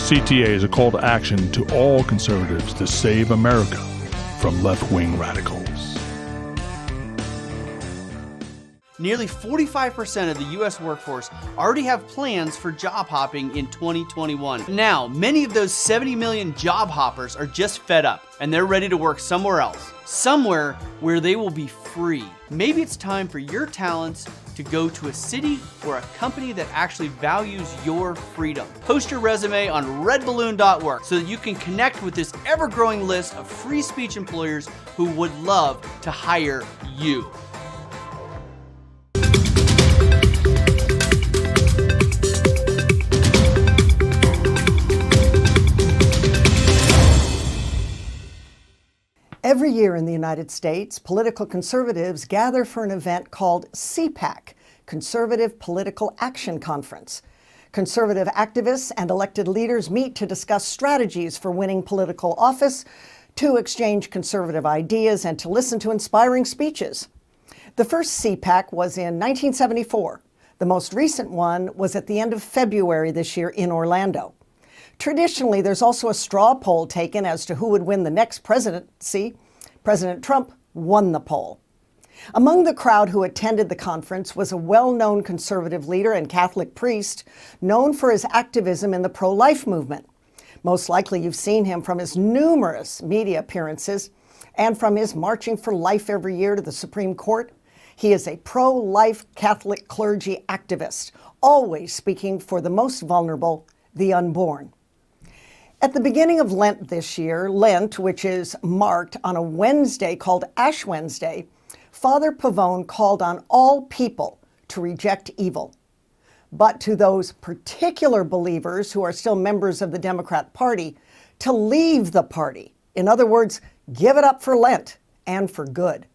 CTA is a call to action to all conservatives to save America from left-wing radicals. Nearly 45% of the U.S. workforce already have plans for job hopping in 2021. Now, many of those 70 million job hoppers are just fed up and they're ready to work somewhere else, somewhere where they will be free. Maybe it's time for your talents to go to a city or a company that actually values your freedom. Post your resume on redballoon.org so that you can connect with this ever-growing list of free speech employers who would love to hire you. Every year in the United States, political conservatives gather for an event called CPAC, Conservative Political Action Conference. Conservative activists and elected leaders meet to discuss strategies for winning political office, to exchange conservative ideas, and to listen to inspiring speeches. The first CPAC was in 1974. The most recent one was at the end of February this year in Orlando. Traditionally, there's also a straw poll taken as to who would win the next presidency. President Trump won the poll. Among the crowd who attended the conference was a well-known conservative leader and Catholic priest known for his activism in the pro-life movement. Most likely you've seen him from his numerous media appearances and from his marching for life every year to the Supreme Court. He is a pro-life Catholic clergy activist, always speaking for the most vulnerable, the unborn. At the beginning of Lent this year, Lent, which is marked on a Wednesday called Ash Wednesday, Father Pavone called on all people to reject evil. But to those particular believers who are still members of the Democrat Party, to leave the party. In other words, give it up for Lent and for good.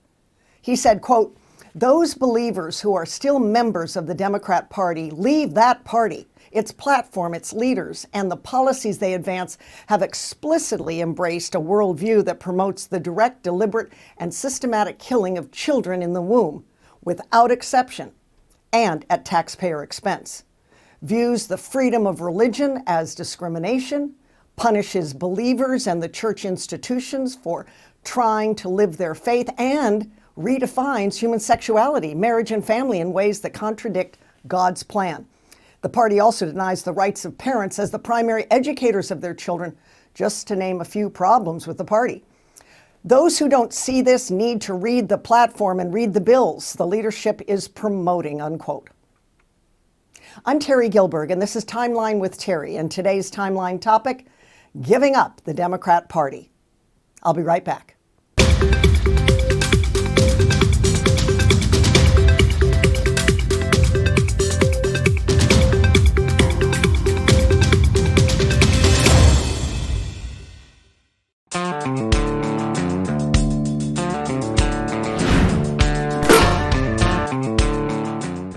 He said, quote, "Those believers who are still members of the Democrat Party, leave that party. Its platform, its leaders, and the policies they advance have explicitly embraced a worldview that promotes the direct, deliberate, and systematic killing of children in the womb, without exception, and at taxpayer expense. Views the freedom of religion as discrimination, punishes believers and the church institutions for trying to live their faith, and redefines human sexuality, marriage, and family in ways that contradict God's plan. The party also denies the rights of parents as the primary educators of their children, just to name a few problems with the party. Those who don't see this need to read the platform and read the bills the leadership is promoting," unquote. I'm Terry Gilberg, and this is Timeline with Terry, and today's Timeline topic, giving up the Democrat Party. I'll be right back.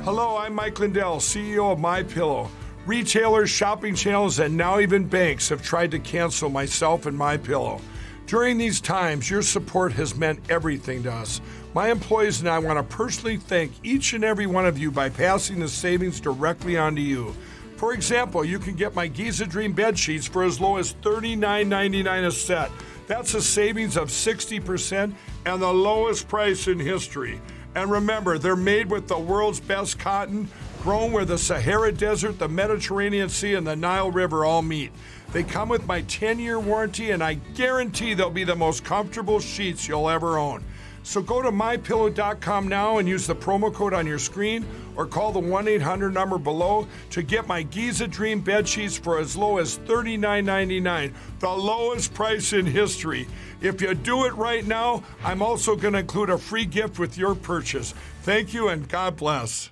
Hello, I'm Mike Lindell, CEO of MyPillow. Retailers, shopping channels, and now even banks have tried to cancel myself and MyPillow. During these times, your support has meant everything to us. My employees and I want to personally thank each and every one of you by passing the savings directly on to you. For example, you can get my Giza Dream bed sheets for as low as $39.99 a set. That's a savings of 60% and the lowest price in history. And remember, they're made with the world's best cotton, grown where the Sahara Desert, the Mediterranean Sea, and the Nile River all meet. They come with my 10-year warranty, and I guarantee they'll be the most comfortable sheets you'll ever own. So go to mypillow.com now and use the promo code on your screen or call the 1-800 number below to get my Giza Dream bed sheets for as low as $39.99, the lowest price in history. If you do it right now, I'm also going to include a free gift with your purchase. Thank you and God bless.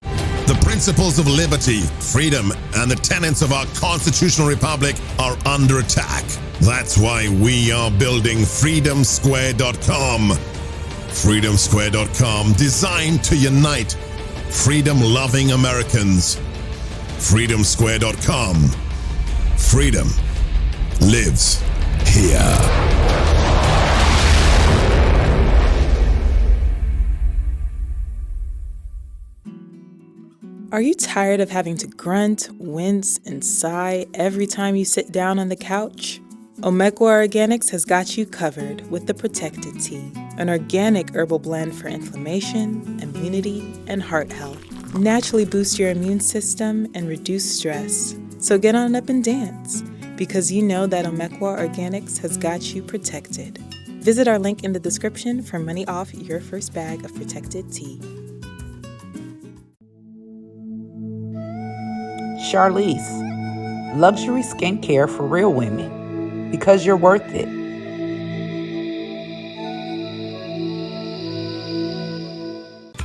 The principles of liberty, freedom, and the tenets of our constitutional republic are under attack. That's why we are building freedomsquare.com. Freedomsquare.com, designed to unite freedom-loving Americans. Freedomsquare.com. Freedom lives here. Are you tired of having to grunt, wince, and sigh every time you sit down on the couch? Omekwa Organics has got you covered with the Protected Tea, an organic herbal blend for inflammation, immunity, and heart health. Naturally boost your immune system and reduce stress. So get on up and dance, because you know that Omekwa Organics has got you protected. Visit our link in the description for money off your first bag of Protected Tea. Charlize, luxury skincare for real women, because you're worth it.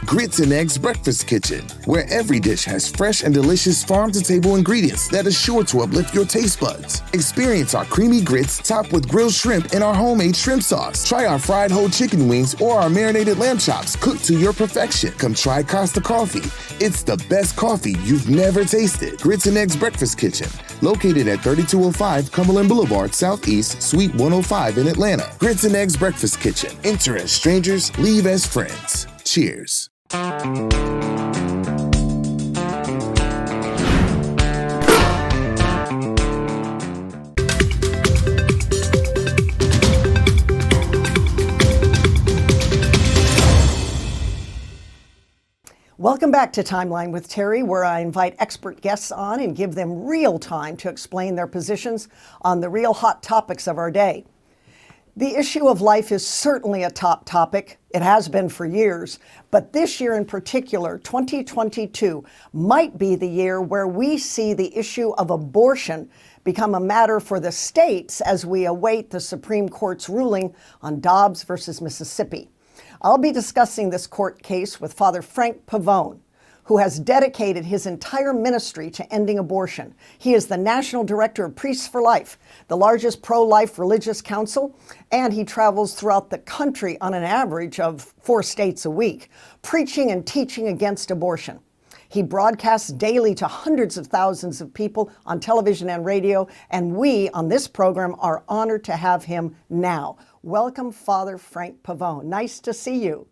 Grits and Eggs Breakfast Kitchen, where every dish has fresh and delicious farm-to-table ingredients that are sure to uplift your taste buds. Experience our creamy grits topped with grilled shrimp in our homemade shrimp sauce. Try our fried whole chicken wings or our marinated lamb chops cooked to your perfection. Come try Costa Coffee. It's the best coffee you've never tasted. Grits and Eggs Breakfast Kitchen, located at 3205 Cumberland Boulevard, Southeast, Suite 105 in Atlanta. Grits and Eggs Breakfast Kitchen. Enter as strangers, leave as friends. Cheers. Welcome back to Timeline with Terry, where I invite expert guests on and give them real time to explain their positions on the real hot topics of our day. The issue of life is certainly a top topic. It has been for years, but this year in particular, 2022, might be the year where we see the issue of abortion become a matter for the states as we await the Supreme Court's ruling on Dobbs versus Mississippi. I'll be discussing this court case with Father Frank Pavone, who has dedicated his entire ministry to ending abortion. He is the National Director of Priests for Life, the largest pro-life religious council, and he travels throughout the country on an average of 4 states a week, preaching and teaching against abortion. He broadcasts daily to hundreds of thousands of people on television and radio, and we on this program are honored to have him now. Welcome, Father Frank Pavone. Nice to see you.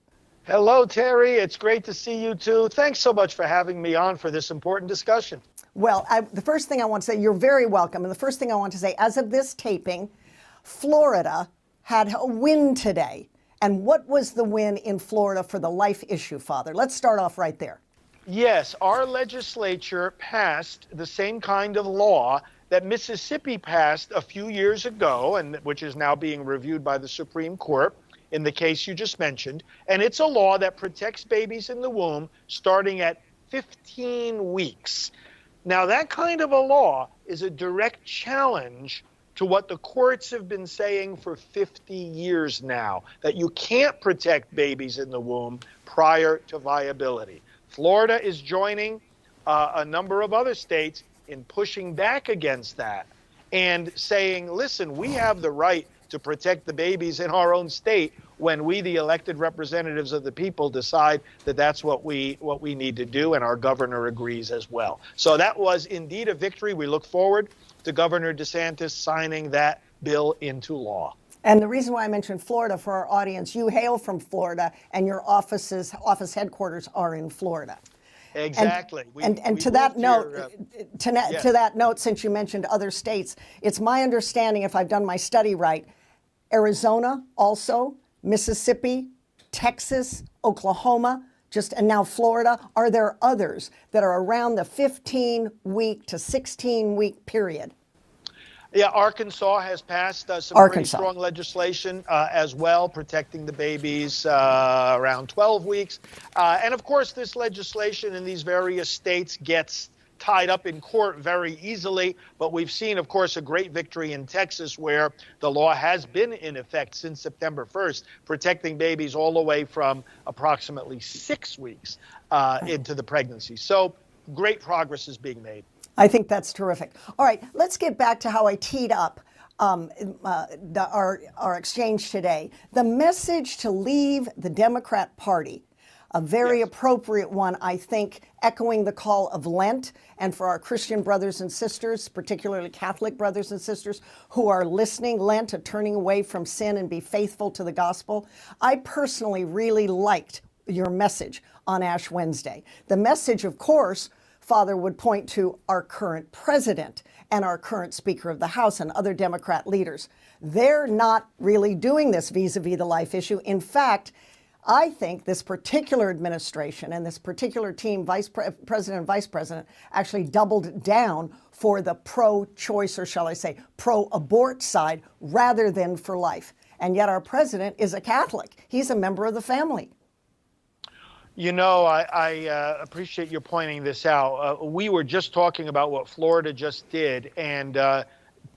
Hello, Terry. It's great to see you too. Thanks so much for having me on for this important discussion. Well, the first thing I want to say, you're very welcome. And the first thing I want to say, as of this taping, Florida had a win today. And what was the win in Florida for the life issue, Father? Let's start off right there. Yes, our legislature passed the same kind of law that Mississippi passed a few years ago, and which is now being reviewed by the Supreme Court in the case you just mentioned. And it's a law that protects babies in the womb starting at 15 weeks. Now, that kind of a law is a direct challenge to what the courts have been saying for 50 years now, that you can't protect babies in the womb prior to viability. Florida is joining a number of other states in pushing back against that and saying, listen, we have the right to protect the babies in our own state when we, the elected representatives of the people, decide that that's what we need to do, and our governor agrees as well. So that was indeed a victory. We look forward to Governor DeSantis signing that bill into law. And the reason why I mentioned Florida for our audience, you hail from Florida and your office headquarters are in Florida. Exactly. To that note, since you mentioned other states, it's my understanding, if I've done my study right, Arizona also, Mississippi, Texas, Oklahoma, and now Florida. Are there others that are around the 15-week to 16-week period? Yeah, Arkansas has passed some pretty strong legislation as well, protecting the babies around 12 weeks. And of course, this legislation in these various states gets tied up in court very easily. But we've seen, of course, a great victory in Texas, where the law has been in effect since September 1st, protecting babies all the way from approximately 6 weeks into the pregnancy. So great progress is being made. I think that's terrific. All right, let's get back to how I teed up our exchange today. The message to leave the Democrat Party, a very appropriate one, I think, echoing the call of Lent, and for our Christian brothers and sisters, particularly Catholic brothers and sisters who are listening, Lent, to turning away from sin and be faithful to the gospel. I personally really liked your message on Ash Wednesday. The message, of course, Father would point to our current president and our current Speaker of the House and other Democrat leaders. They're not really doing this vis-a-vis the life issue. In fact, I think this particular administration and this particular team, President and Vice President, actually doubled down for the pro-choice, or shall I say, pro-abort side rather than for life. And yet our president is a Catholic. He's a member of the family. You know, I appreciate you pointing this out. We were just talking about what Florida just did. And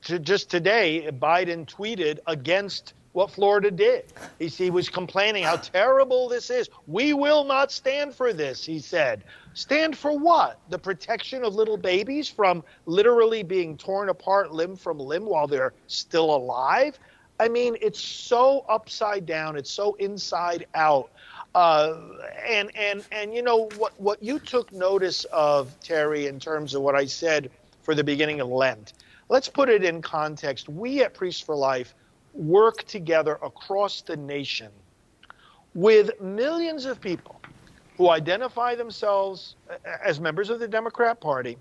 just today, Biden tweeted against what Florida did. He was complaining how terrible this is. We will not stand for this, he said. Stand for what? The protection of little babies from literally being torn apart limb from limb while they're still alive? I mean, it's so upside down. It's so inside out. And you know, what you took notice of, Terry, in terms of what I said for the beginning of Lent, let's put it in context. We at Priests for Life work together across the nation with millions of people who identify themselves as members of the Democrat Party,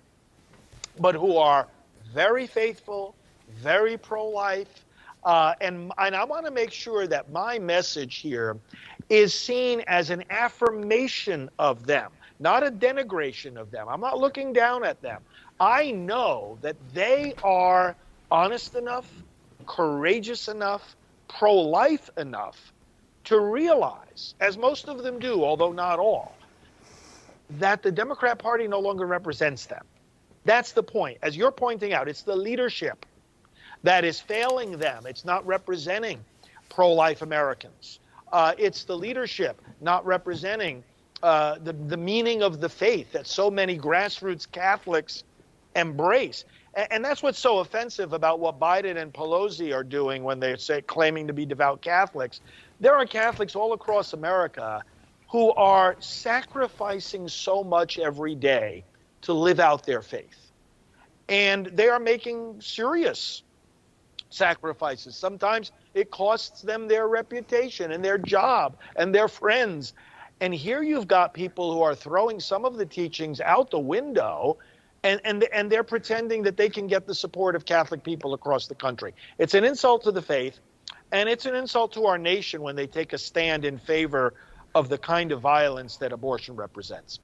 but who are very faithful, very pro-life. And I want to make sure that my message here is seen as an affirmation of them, not a denigration of them. I'm not looking down at them. I know that they are honest enough, courageous enough, pro-life enough to realize, as most of them do, although not all, that the Democrat Party no longer represents them. That's the point. As you're pointing out, it's the leadership that is failing them. It's not representing pro-life Americans. It's the leadership not representing the meaning of the faith that so many grassroots Catholics embrace. And that's what's so offensive about what Biden and Pelosi are doing when they say claiming to be devout Catholics. There are Catholics all across America who are sacrificing so much every day to live out their faith. And they are making serious sacrifices. Sometimes it costs them their reputation and their job and their friends. And here you've got people who are throwing some of the teachings out the window, and they're pretending that they can get the support of Catholic people across the country. It's an insult to the faith, and it's an insult to our nation when they take a stand in favor of the kind of violence that abortion represents.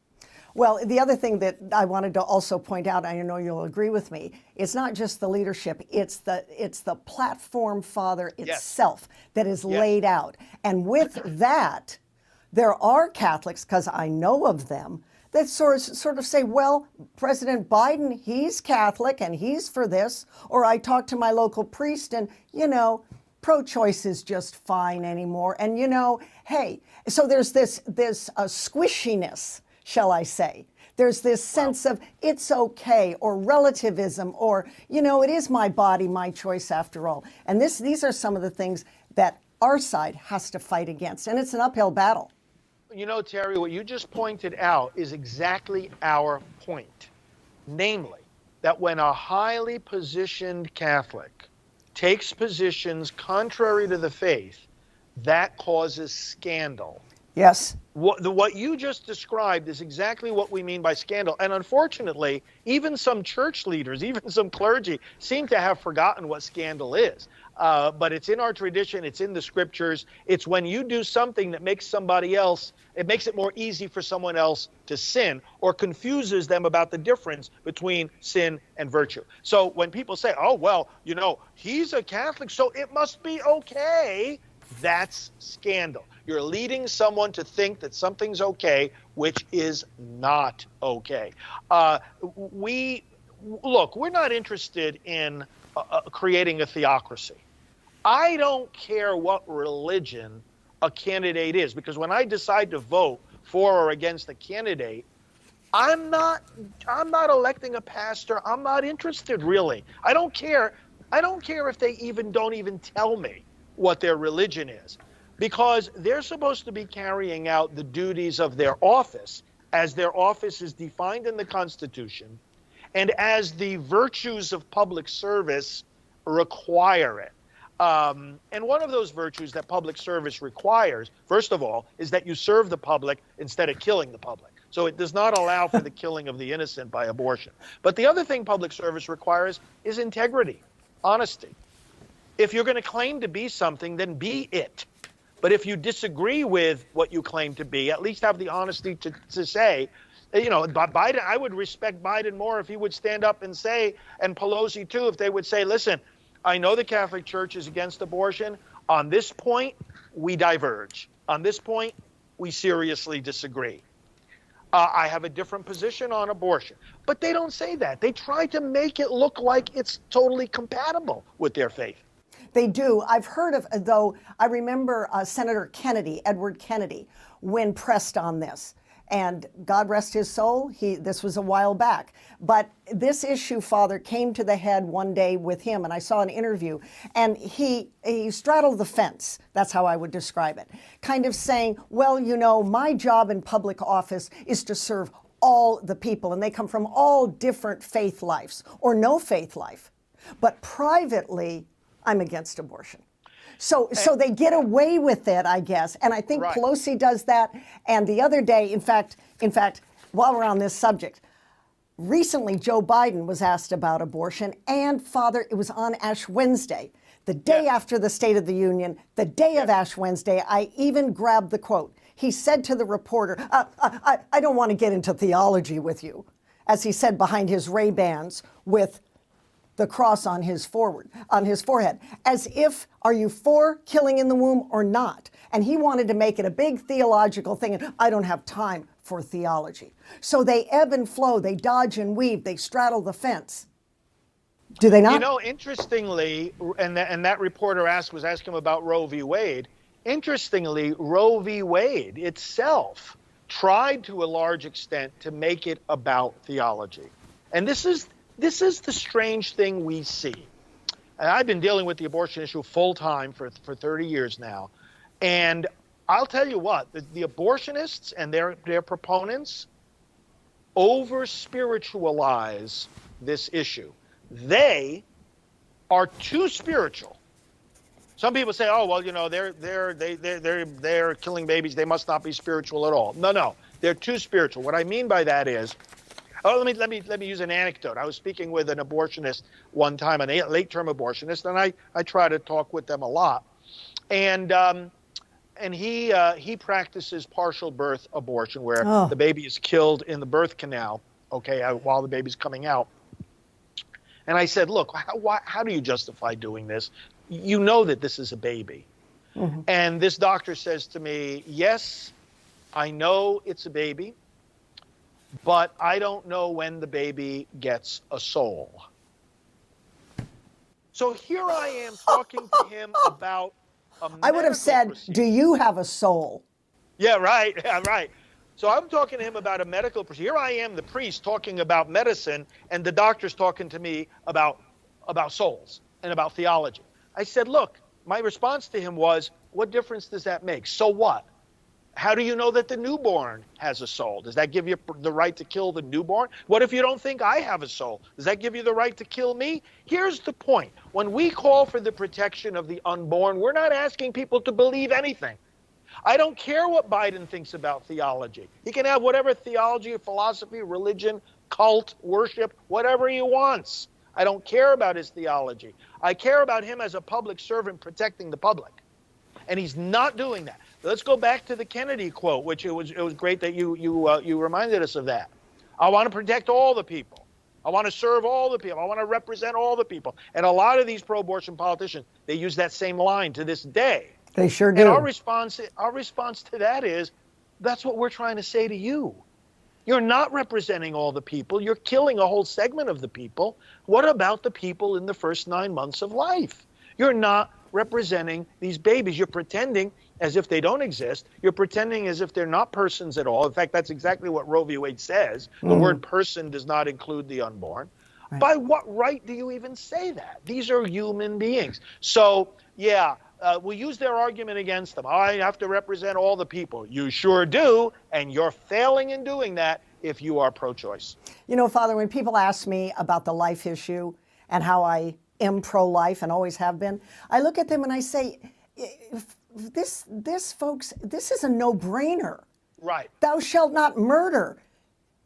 Well, the other thing that I wanted to also point out, I know you'll agree with me, it's not just the leadership, it's the platform, Father, itself that is laid out. And with that, there are Catholics, because I know of them, that sort of say, well, President Biden, he's Catholic and he's for this. Or I talk to my local priest and, you know, pro-choice is just fine anymore. And, you know, hey, so there's this squishiness, shall I say. There's this sense of it's okay, or relativism, or, you know, it is my body, my choice after all. And these are some of the things that our side has to fight against. And it's an uphill battle. You know, Terry, what you just pointed out is exactly our point. Namely, that when a highly positioned Catholic takes positions contrary to the faith, that causes scandal. Yes. What you just described is exactly what we mean by scandal. And unfortunately, even some church leaders, even some clergy, seem to have forgotten what scandal is. But it's in our tradition. It's in the scriptures. It's when you do something that makes somebody else, it makes it more easy for someone else to sin, or confuses them about the difference between sin and virtue. So when people say, oh, well, you know, he's a Catholic, so it must be okay, that's scandal. You're leading someone to think that something's okay, which is not okay. We're not interested in creating a theocracy. I don't care what religion a candidate is, because when I decide to vote for or against a candidate, I'm not electing a pastor. I'm not interested, really. I don't care if they don't even tell me what their religion is, because they're supposed to be carrying out the duties of their office as their office is defined in the Constitution and as the virtues of public service require it. And one of those virtues that public service requires, first of all, is that you serve the public instead of killing the public. So it does not allow for the killing of the innocent by abortion. But the other thing public service requires is integrity, honesty. If you're going to claim to be something, then be it. But if you disagree with what you claim to be, at least have the honesty to say, you know, Biden, I would respect Biden more if he would stand up and say, and Pelosi too, if they would say, listen, I know the Catholic Church is against abortion. On this point, we diverge. On this point, we seriously disagree. I have a different position on abortion. But they don't say that. They try to make it look like it's totally compatible with their faith. They do. I've heard of, though, I remember Senator Kennedy, Edward Kennedy, when pressed on this. And God rest his soul, this was a while back. But this issue, Father, came to the head one day with him, and I saw an interview, and he straddled the fence. That's how I would describe it. Kind of saying, well, you know, my job in public office is to serve all the people, and they come from all different faith lives, or no faith life. But privately, I'm against abortion. So they get away with it, I guess. And I think Pelosi does that. And the other day, in fact, while we're on this subject, recently Joe Biden was asked about abortion. And, Father, it was on Ash Wednesday, the day after the State of the Union, the day of Ash Wednesday. I even grabbed the quote. He said to the reporter, I don't want to get into theology with you, as he said behind his Ray-Bans with the cross on his forehead, as if, are you for killing in the womb or not? And he wanted to make it a big theological thing, and I don't have time for theology. So they ebb and flow, they dodge and weave, they straddle the fence. Do they not? You know, interestingly, and that reporter was asking him about Roe v. Wade. Interestingly, Roe v. Wade itself tried to a large extent to make it about theology. And this is the strange thing we see. And I've been dealing with the abortion issue full time for 30 years now. And I'll tell you what, the abortionists and their proponents over-spiritualize this issue. They are too spiritual. Some people say, oh, well, you know, they're killing babies. They must not be spiritual at all. No, they're too spiritual. What I mean by that is, let me use an anecdote. I was speaking with an abortionist one time, a late-term abortionist, and I try to talk with them a lot. And he practices partial birth abortion, where the baby is killed in the birth canal, while the baby's coming out. And I said, look, how do you justify doing this? You know that this is a baby. Mm-hmm. And this doctor says to me, yes, I know it's a baby, but I don't know when the baby gets a soul. So here I am talking to him about a medical I would have said, procedure. Do you have a soul? Yeah, right. So I'm talking to him about a medical procedure. Here I am, the priest, talking about medicine, and the doctor's talking to me about souls and about theology. I said, look, my response to him was, what difference does that make? So what? How do you know that the newborn has a soul? Does that give you the right to kill the newborn? What if you don't think I have a soul? Does that give you the right to kill me? Here's the point. When we call for the protection of the unborn, we're not asking people to believe anything. I don't care what Biden thinks about theology. He can have whatever theology, philosophy, religion, cult, worship, whatever he wants. I don't care about his theology. I care about him as a public servant protecting the public. And he's not doing that. Let's go back to the Kennedy quote, which it was great that you reminded us of that. I want to protect all the people. I want to serve all the people. I want to represent all the people. And a lot of these pro-abortion politicians, they use that same line to this day. They sure do. And our response to that is, that's what we're trying to say to you. You're not representing all the people. You're killing a whole segment of the people. What about the people in the first 9 months of life? You're not representing these babies. You're pretending as if they don't exist. You're pretending as if they're not persons at all. In fact, that's exactly what Roe v. Wade says. The word person does not include the unborn. Right. By what right do you even say that? These are human beings. So, we use their argument against them. I have to represent all the people. You sure do, and you're failing in doing that if you are pro-choice. You know, Father, when people ask me about the life issue and how I am pro-life and always have been, I look at them and I say, this folks, this is a no-brainer. Right. Thou shalt not murder,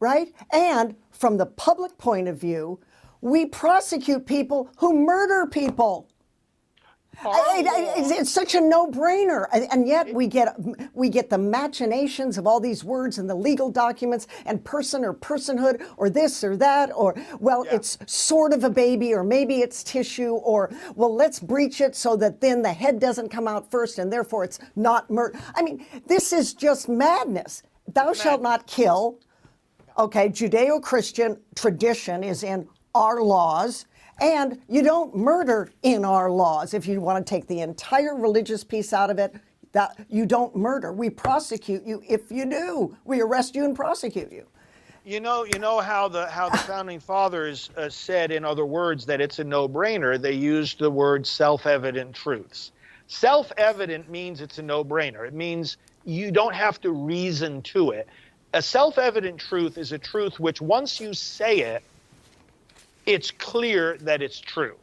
right? And from the public point of view, we prosecute people who murder people. It's such a no-brainer, and yet we get the machinations of all these words and the legal documents and person or personhood or this or that, or it's sort of a baby, or maybe it's tissue, or let's breach it so that then the head doesn't come out first and therefore it's not murder. I mean, this is just madness. Thou shalt not kill. Okay, Judeo-Christian tradition is in our laws. And you don't murder in our laws. If you want to take the entire religious piece out of it, that you don't murder. We prosecute you if you do. We arrest you and prosecute you. You know how the founding fathers said, in other words, that it's a no-brainer. They used the word self-evident truths. Self-evident means it's a no-brainer. It means you don't have to reason to it. A self-evident truth is a truth which, once you say it, it's clear that it's true.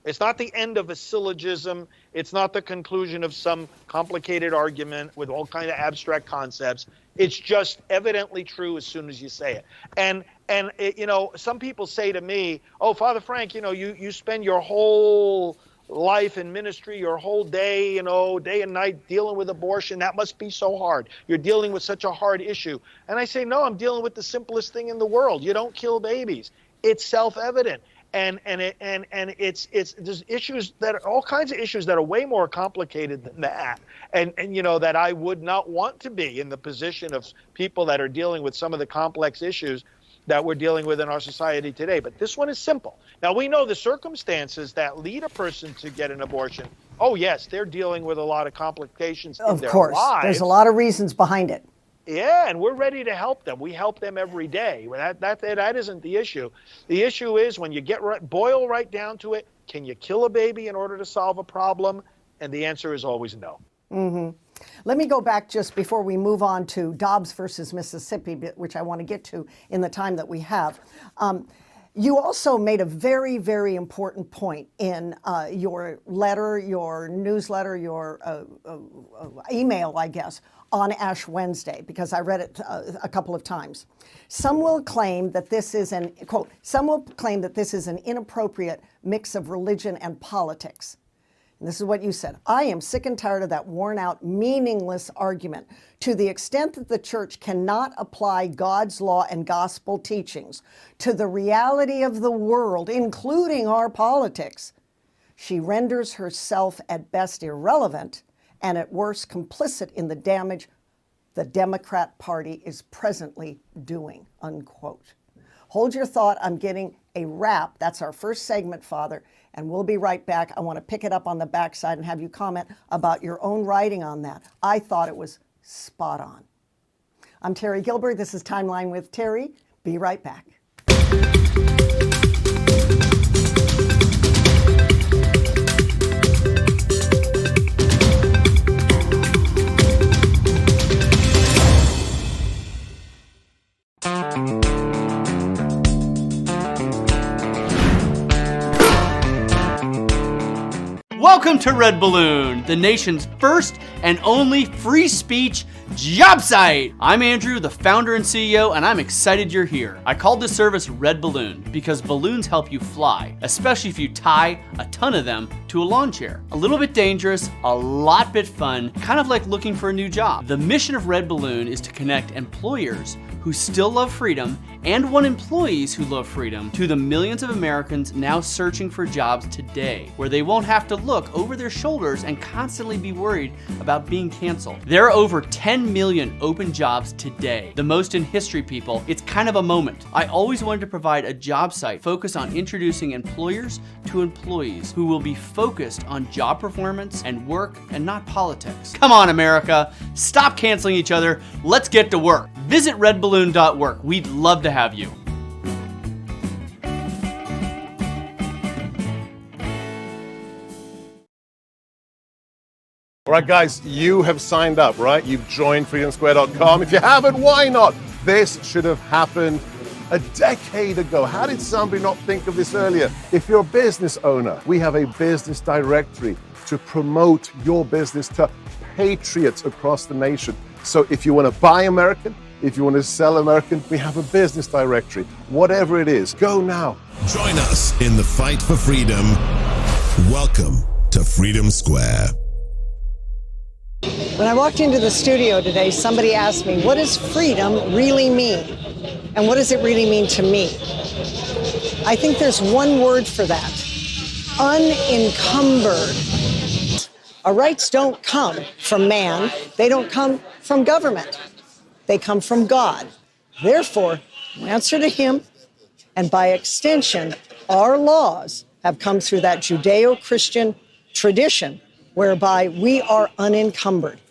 It's not the end of a syllogism. It's not the conclusion of some complicated argument with all kind of abstract concepts. It's just evidently true as soon as you say it. And some people say to me, "Oh, Father Frank, you spend your whole life in ministry, your whole day, day and night dealing with abortion. That must be so hard. You're dealing with such a hard issue." And I say, "No, I'm dealing with the simplest thing in the world. You don't kill babies." It's self-evident, and it's there's issues that are all kinds of issues that are way more complicated than that, and that I would not want to be in the position of people that are dealing with some of the complex issues that we're dealing with in our society today. But this one is simple. Now, we know the circumstances that lead a person to get an abortion. Oh yes, they're dealing with a lot of complications in their lives. Of course, there's a lot of reasons behind it. Yeah, and we're ready to help them. We help them every day. That isn't the issue. The issue is when you boil right down to it, can you kill a baby in order to solve a problem? And the answer is always no. Mm-hmm. Let me go back just before we move on to Dobbs versus Mississippi, which I want to get to in the time that we have. You also made a very, very important point in your letter, your newsletter, your email, I guess, on Ash Wednesday, because I read it a couple of times. Some will claim that this is an, quote, some will claim that this is an inappropriate mix of religion and politics. And this is what you said. I am sick and tired of that worn out, meaningless argument. To the extent that the church cannot apply God's law and gospel teachings to the reality of the world, including our politics, she renders herself at best irrelevant and at worst complicit in the damage the Democrat Party is presently doing, unquote. Hold your thought. I'm getting a wrap. That's our first segment, Father, and we'll be right back. I want to pick it up on the backside and have you comment about your own writing on that. I thought it was spot on. I'm Terry Gilbert. This is Timeline with Terry. Be right back. Welcome to Red Balloon, the nation's first and only free speech job site. I'm Andrew, the founder and CEO, and I'm excited you're here. I called this service Red Balloon because balloons help you fly, especially if you tie a ton of them to a lawn chair. A little bit dangerous, a lot bit fun, kind of like looking for a new job. The mission of Red Balloon is to connect employers who still love freedom and want employees who love freedom to the millions of Americans now searching for jobs today, where they won't have to look over their shoulders and constantly be worried about being canceled. There are over 10 million open jobs today, the most in history, people. It's kind of a moment. I always wanted to provide a job site focused on introducing employers to employees who will be focused on job performance and work and not politics. Come on, America. Stop canceling each other. Let's get to work. Visit redballoon.work. We'd love to have you. All right, guys, you have signed up, right? You've joined freedomsquare.com. If you haven't, why not? This should have happened a decade ago. How did somebody not think of this earlier? If you're a business owner, we have a business directory to promote your business to patriots across the nation. So if you want to buy American, if you want to sell American, we have a business directory. Whatever it is, go now. Join us in the fight for freedom. Welcome to Freedom Square. When I walked into the studio today, somebody asked me, what does freedom really mean? And what does it really mean to me? I think there's one word for that: unencumbered. Our rights don't come from man. They don't come from government. They come from God. Therefore, we answer to him, and by extension, our laws have come through that Judeo-Christian tradition whereby we are unencumbered.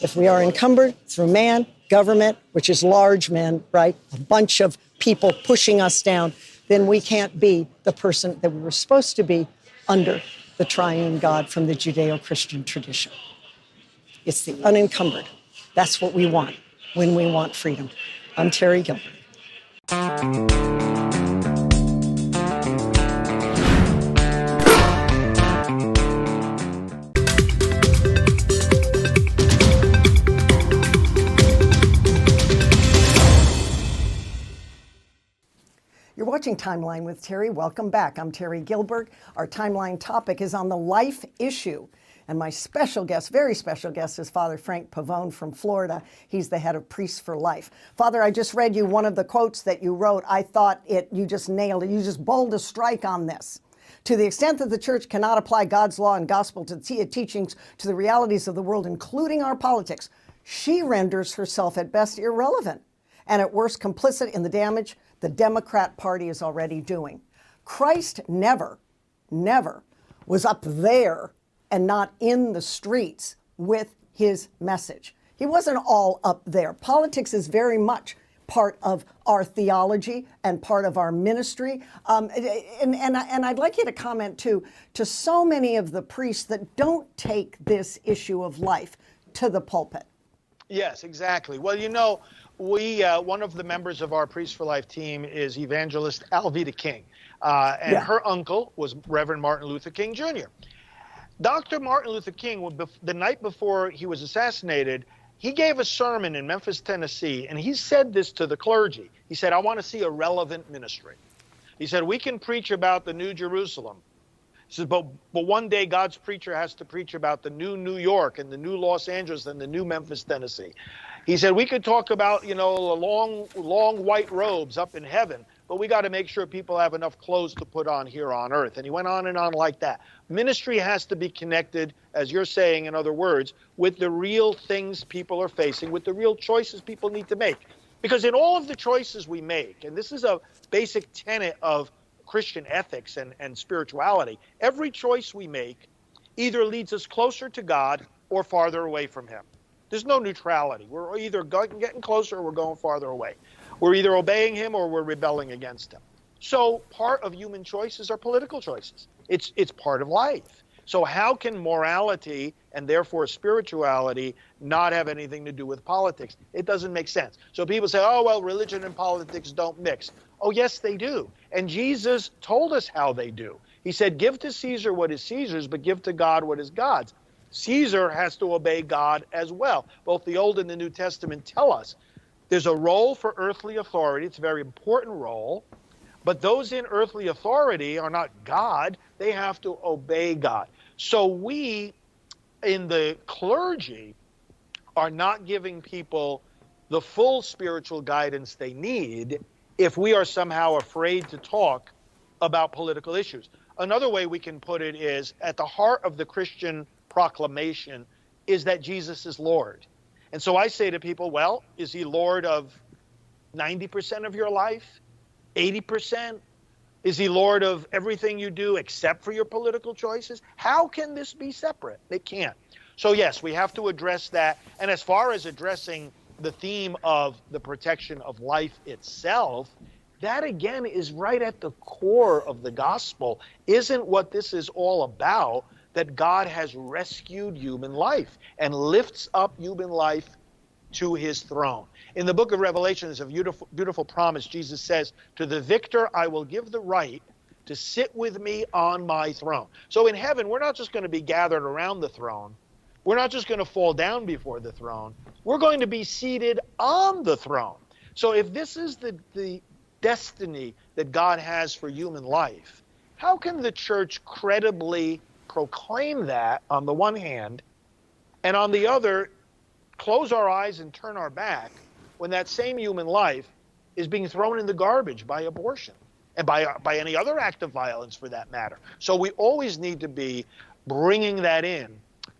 If we are encumbered through man, government, which is large men, right, a bunch of people pushing us down, then we can't be the person that we were supposed to be under the triune God from the Judeo-Christian tradition. It's the unencumbered. That's what we want when we want freedom. I'm Terry Gilbert. You're watching Timeline with Terry. Welcome back. I'm Terry Gilbert. Our Timeline topic is on the life issue. And my special guest, very special guest, is Father Frank Pavone from Florida. He's the head of Priests for Life. Father, I just read you one of the quotes that you wrote. I thought you just nailed it. You just bowled a strike on this. To the extent that the church cannot apply God's law and gospel to teachings to the realities of the world, including our politics, she renders herself at best irrelevant and at worst complicit in the damage the Democrat Party is already doing. Christ never was up there and not in the streets with his message. He wasn't all up there. Politics is very much part of our theology and part of our ministry. And I'd like you to comment too, to so many of the priests that don't take this issue of life to the pulpit. Yes, exactly. Well, you know, one of the members of our Priests for Life team is evangelist Alveda King. Her uncle was Reverend Martin Luther King Jr. Dr. Martin Luther King, the night before he was assassinated, he gave a sermon in Memphis, Tennessee, and he said this to the clergy. He said, I want to see a relevant ministry. He said, we can preach about the New Jerusalem. He says, but one day God's preacher has to preach about the new New York and the new Los Angeles and the new Memphis, Tennessee. He said, we could talk about, long white robes up in heaven, but we got to make sure people have enough clothes to put on here on earth. And he went on and on like that. Ministry has to be connected, as you're saying, in other words, with the real things people are facing, with the real choices people need to make. Because in all of the choices we make, and this is a basic tenet of Christian ethics and spirituality, every choice we make either leads us closer to God or farther away from him. There's no neutrality. We're either getting closer or we're going farther away. We're either obeying him or we're rebelling against him. So part of human choices are political choices. It's part of life. So how can morality and therefore spirituality not have anything to do with politics? It doesn't make sense. So people say, oh, well, religion and politics don't mix. Oh, yes, they do. And Jesus told us how they do. He said, give to Caesar what is Caesar's, but give to God what is God's. Caesar has to obey God as well. Both the Old and the New Testament tell us there's a role for earthly authority. It's a very important role. But those in earthly authority are not God. They have to obey God. So we, in the clergy, are not giving people the full spiritual guidance they need if we are somehow afraid to talk about political issues. Another way we can put it is, at the heart of the Christian proclamation is that Jesus is Lord. And so I say to people, well, is he Lord of 90% of your life? 80%? Is he Lord of everything you do except for your political choices? How can this be separate? It can't. So yes, we have to address that. And as far as addressing the theme of the protection of life itself, that again is right at the core of the gospel. Isn't what this is all about, that God has rescued human life and lifts up human life to his throne? In the book of Revelation, there's a beautiful, beautiful promise. Jesus says, to the victor, I will give the right to sit with me on my throne. So in heaven, we're not just going to be gathered around the throne. We're not just going to fall down before the throne. We're going to be seated on the throne. So if this is the destiny that God has for human life, how can the church credibly proclaim that on the one hand, and on the other, close our eyes and turn our back when that same human life is being thrown in the garbage by abortion and by any other act of violence for that matter? So we always need to be bringing that in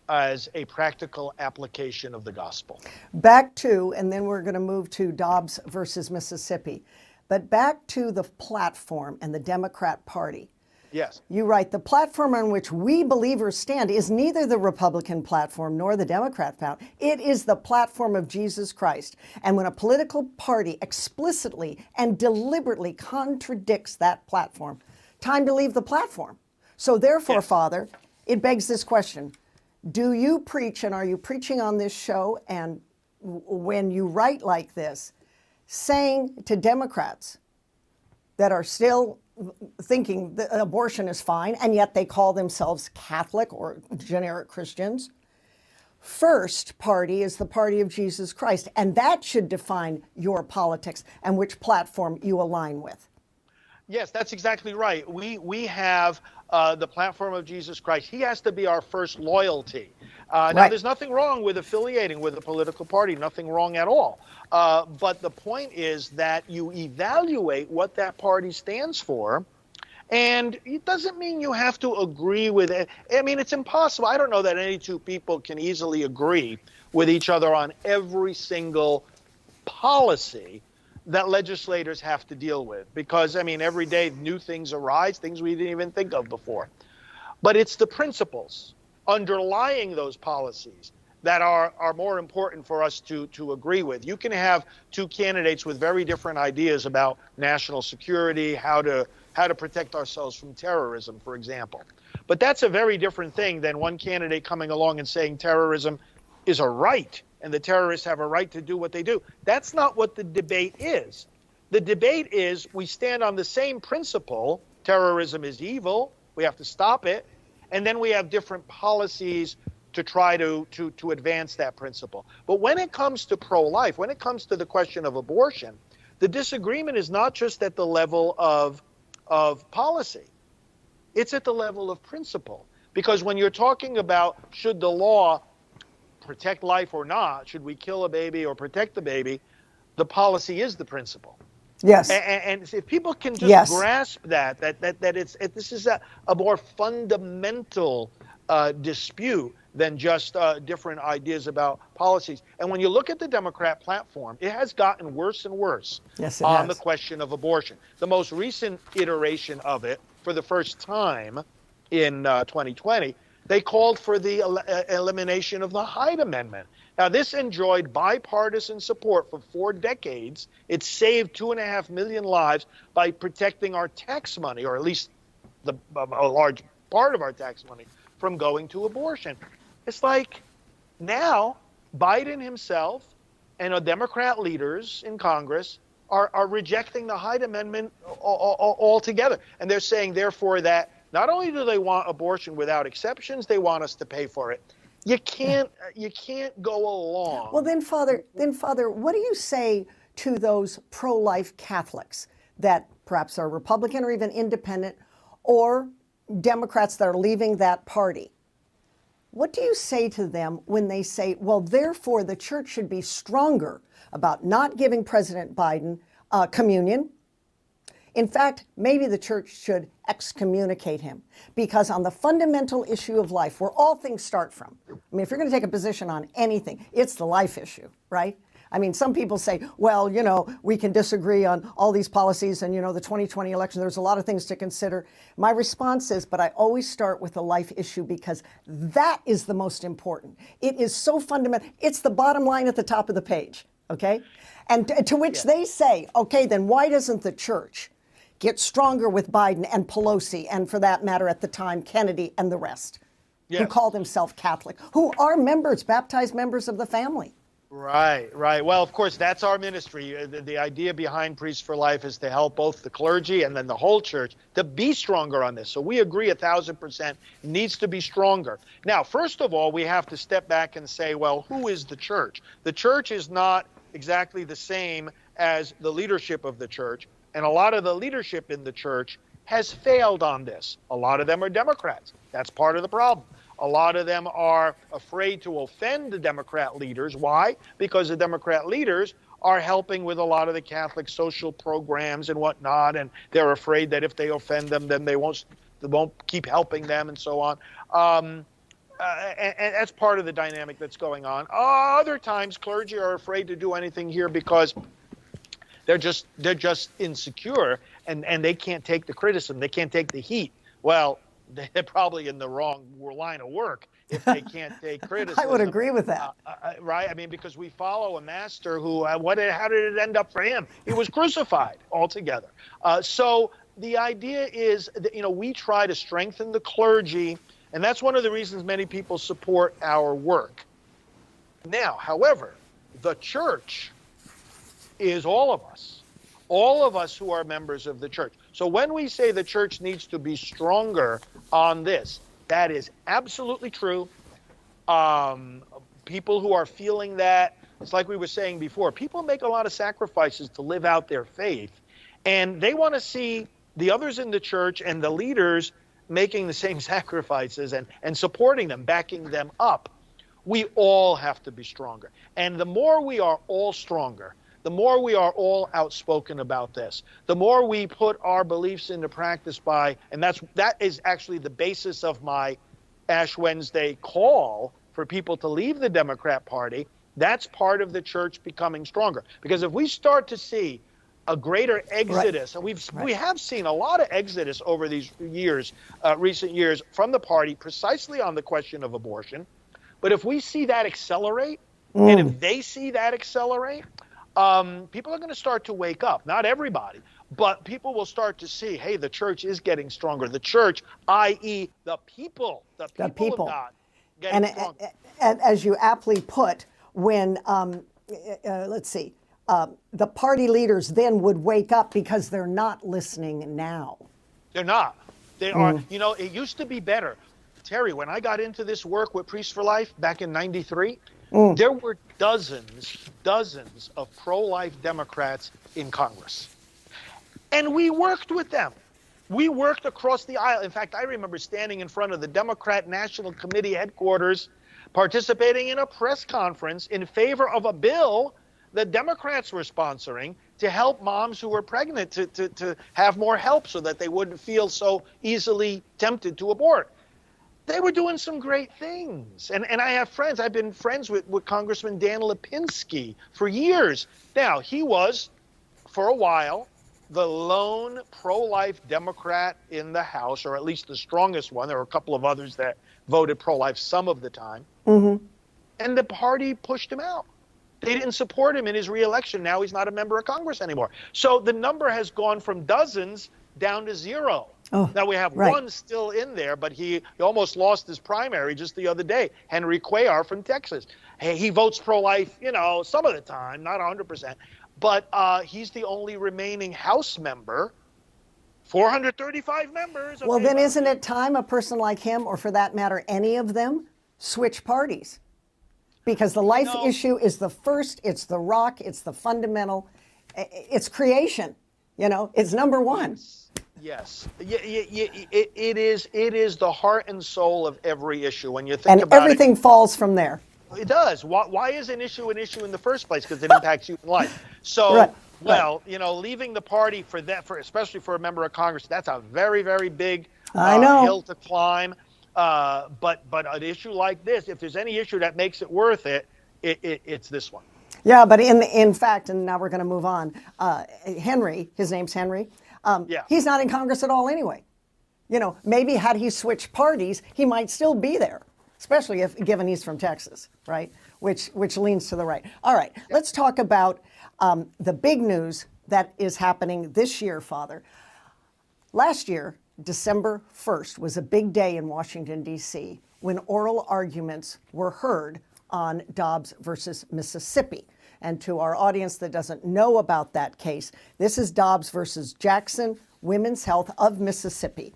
as a practical application of the gospel. Back to, and then we're going to move to Dobbs versus Mississippi, but back to the platform and the Democrat Party. Yes. You write, the platform on which we believers stand is neither the Republican platform nor the Democrat platform. It is the platform of Jesus Christ. And when a political party explicitly and deliberately contradicts that platform, time to leave the platform. So therefore, Yes. Father, it begs this question. Do you preach, and are you preaching on this show, and when you write like this, saying to Democrats that are still thinking that abortion is fine, and yet they call themselves Catholic or generic Christians, first party is the party of Jesus Christ, and that should define your politics and which platform you align with? Yes, that's exactly right. We have the platform of Jesus Christ. He has to be our first loyalty. Now, Right. there's nothing wrong with affiliating with a political party, nothing wrong at all. But the point is that you evaluate what that party stands for, and it doesn't mean you have to agree with it. I mean, it's impossible. I don't know that any two people can easily agree with each other on every single policy that legislators have to deal with, because, I mean, every day new things arise, things we didn't even think of before. But it's the principles underlying those policies that are more important for us to agree with. You can have two candidates with very different ideas about national security, how to protect ourselves from terrorism, for example. But that's a very different thing than one candidate coming along and saying terrorism is a right and the terrorists have a right to do what they do. That's not what the debate is. The debate is we stand on the same principle. Terrorism is evil. We have to stop it. And then we have different policies to try to advance that principle. But when it comes to pro-life, when it comes to the question of abortion, the disagreement is not just at the level of policy. It's at the level of principle. Because when you're talking about should the law protect life or not, should we kill a baby or protect the baby, the policy is the principle. Yes. And if people can just Yes. grasp that this is a more fundamental dispute than just different ideas about policies. And when you look at the Democrat platform, it has gotten worse and worse Yes, it on has. the question of abortion. The most recent iteration of it, for the first time in 2020, they called for the elimination of the Hyde Amendment. Now, this enjoyed bipartisan support for 4 decades. It saved 2.5 million lives by protecting our tax money, or at least a large part of our tax money, from going to abortion. It's like now Biden himself and Democrat leaders in Congress are rejecting the Hyde Amendment altogether. And they're saying, therefore, that not only do they want abortion without exceptions, they want us to pay for it. You can't go along. Well, then, Father, what do you say to those pro-life Catholics that perhaps are Republican or even independent, or Democrats that are leaving that party? What do you say to them when they say, well, therefore the church should be stronger about not giving President Biden communion? In fact, maybe the church should excommunicate him, because on the fundamental issue of life, where all things start from, I mean, if you're going to take a position on anything, it's the life issue, right? I mean, some people say, well, you know, we can disagree on all these policies and, you know, the 2020 election, there's a lot of things to consider. My response is, but I always start with the life issue, because that is the most important. It is so fundamental. It's the bottom line at the top of the page, okay? And to which they say, okay, then why doesn't the church get stronger with Biden and Pelosi, and for that matter at the time, Kennedy and the rest, who call themselves Catholic, who are members, baptized members of the family? Right, right. Well, of course, that's our ministry. The idea behind Priests for Life is to help both the clergy and then the whole church to be stronger on this. So we agree 1,000% needs to be stronger. Now, first of all, we have to step back and say, well, who is the church? The church is not exactly the same as the leadership of the church. And a lot of the leadership in the church has failed on this. A lot of them are Democrats. That's part of the problem. A lot of them are afraid to offend the Democrat leaders. Why? Because the Democrat leaders are helping with a lot of the Catholic social programs and whatnot, and they're afraid that if they offend them, then they won't keep helping them and so on. And that's part of the dynamic that's going on. Other times, clergy are afraid to do anything here because they're just insecure and they can't take the criticism. They can't take the heat. Well, they're probably in the wrong line of work if they can't take criticism. I would agree with that. Right? I mean, because we follow a master who, how did it end up for him? He was crucified altogether. So the idea is that, we try to strengthen the clergy, and that's one of the reasons many people support our work. Now, however, the church is all of us who are members of the church. So when we say the church needs to be stronger on this, that is absolutely true. People who are feeling that, it's like we were saying before, people make a lot of sacrifices to live out their faith, and they want to see the others in the church and the leaders making the same sacrifices and supporting them, backing them up. We all have to be stronger. And the more we are all stronger, the more we are all outspoken about this, the more we put our beliefs into practice and that is actually the basis of my Ash Wednesday call for people to leave the Democrat Party. That's part of the church becoming stronger. Because if we start to see a greater exodus, and we have seen a lot of exodus over these years, recent years, from the party precisely on the question of abortion. But if we see that accelerate, and if they see that accelerate, people are going to start to wake up. Not everybody, but people will start to see, hey, the church is getting stronger. The church, i.e. the people of God, getting stronger. And as you aptly put, when, the party leaders then would wake up because they're not listening now. They're not. They are. It used to be better. Terry, when I got into this work with Priests for Life back in '93, there were dozens of pro-life Democrats in Congress. And we worked with them. We worked across the aisle. In fact, I remember standing in front of the Democrat National Committee headquarters, participating in a press conference in favor of a bill that Democrats were sponsoring to help moms who were pregnant to have more help so that they wouldn't feel so easily tempted to abort. They were doing some great things. And I have friends. I've been friends with Congressman Dan Lipinski for years. Now, he was, for a while, the lone pro-life Democrat in the House, or at least the strongest one. There were a couple of others that voted pro-life some of the time. And the party pushed him out. They didn't support him in his reelection. Now he's not a member of Congress anymore. So the number has gone from dozens down to zero. Now we have one still in there, but he almost lost his primary just the other day. Henry Cuellar from Texas. Hey, he votes pro-life, some of the time, not 100%. But he's the only remaining House member. 435 members. Well, then isn't it time a person like him, or for that matter, any of them, switch parties? Because the life issue is the first, it's the rock, it's the fundamental, it's creation, it's number one. Yes, it is the heart and soul of every issue when you think about it. And everything falls from there. It does. Why is an issue in the first place? Because it impacts human life. So, leaving the party for especially for a member of Congress, that's a very, very big hill to climb. But an issue like this, if there's any issue that makes it worth it, it's this one. Yeah, but in fact, and now we're going to move on. Henry, his name's Henry. He's not in Congress at all anyway. Maybe had he switched parties, he might still be there, especially given he's from Texas, right? Which leans to the right. All right, let's talk about the big news that is happening this year, Father. Last year, December 1st was a big day in Washington, D.C., when oral arguments were heard on Dobbs versus Mississippi. And to our audience that doesn't know about that case, this is Dobbs versus Jackson Women's Health of Mississippi.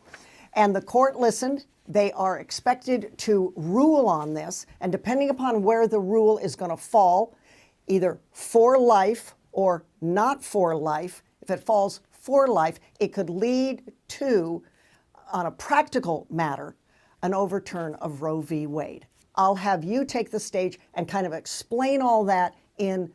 And the court listened. They are expected to rule on this. And depending upon where the rule is going to fall, either for life or not for life, if it falls for life, it could lead to, on a practical matter, an overturn of Roe v. Wade. I'll have you take the stage and kind of explain all that in